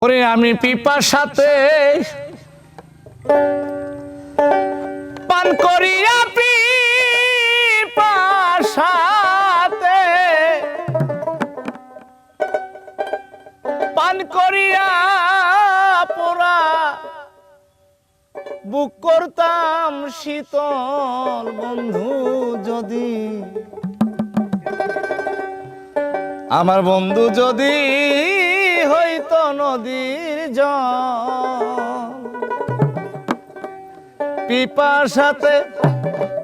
ওরে আমি পিপাসাতে পান করিয়া পিপাসাতে পান করিয়া পোড়া বুক করতাম শীতল বন্ধু যদি আমার বন্ধু যদি হইতো নদীর জল পিপাসাতে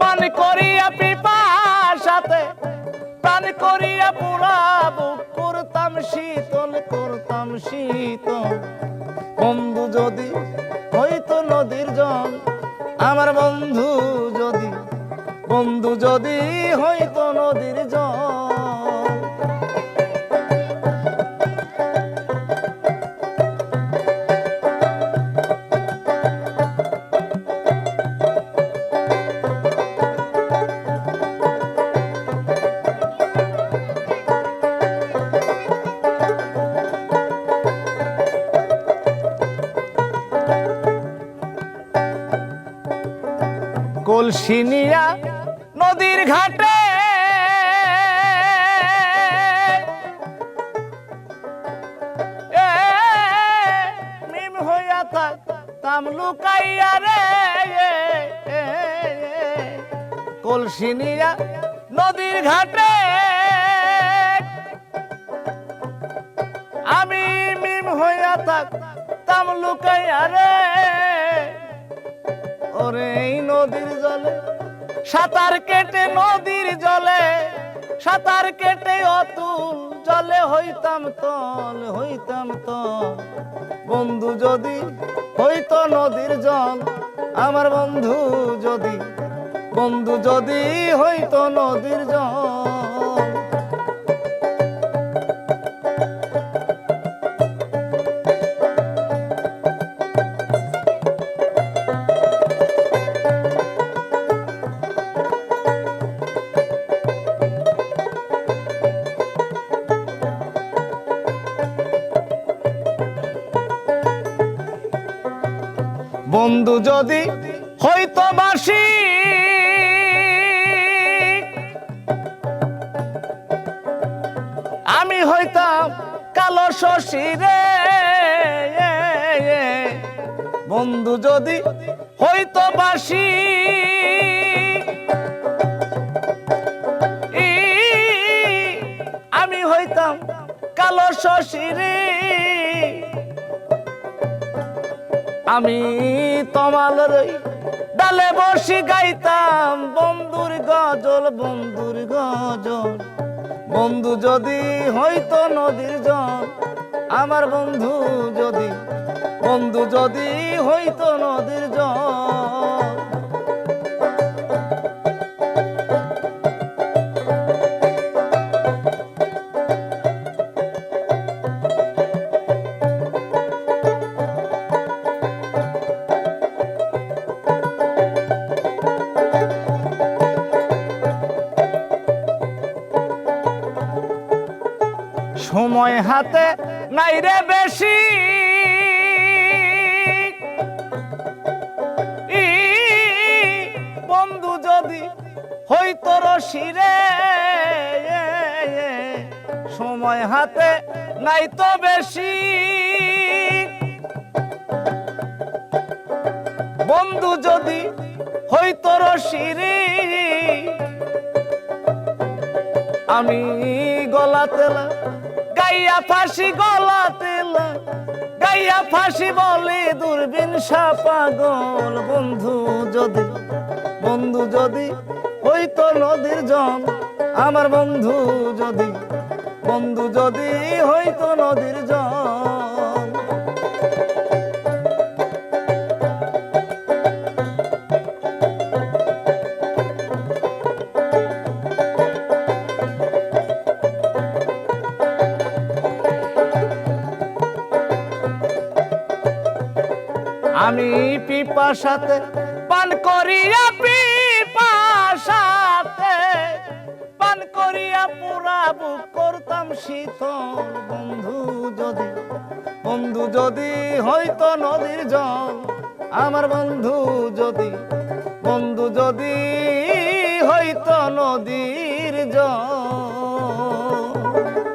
পান করিয়া পিপাসাতে পান করিয়া পুরা বুক করতাম শীতল বন্ধু যদি হইতো নদীর জল আমার বন্ধু যদি হইতো নদীর জল কলসি নিয়া নদীর ঘাটে মিম হইয়া থাকতাম লুকাইয়া রে কলসি নিয়া নদীর ঘাটে আমি মিম হইয়া থাকতাম লুকাইয়া রে ওরে এই নদীর জলে সাঁতার কেটে নদীর জলে সাঁতার কেটে অতুল জলে হইতাম তল বন্ধু যদি হইতো নদীর জল আমার বন্ধু যদি হইতো নদীর জল বন্ধু যদি হইতো বাসি আমি হইতাম কালো শশী রে বন্ধু যদি হইতো বাসি আমি হইতাম কালো শশী রে আমি তোমার ডালে বসি গাইতাম বন্ধুর গজল বন্ধু যদি হইতো নদীর জল আমার বন্ধু যদি হইতো নদীর জল সময় হাতে নাই রে বেশি বন্ধু যদি হইতো রশি রে সময় হাতে নাই তো বেশি বন্ধু যদি হইতো রশি রে আমি গলাতে গাইয়া ফাঁসি গাইয়া ফাঁসি বলে দূরবীন পাগল বন্ধু যদি হইতো নদীর জল আমার বন্ধু যদি হইতো নদীর জল আমি পিপাসাতে পান করিয়া পুরা বুক করতাম শীতল বন্ধু যদি বন্ধু যদি হয়তো নদীর জল, আমার বন্ধু যদি, বন্ধু যদি হয়তো নদীর জল।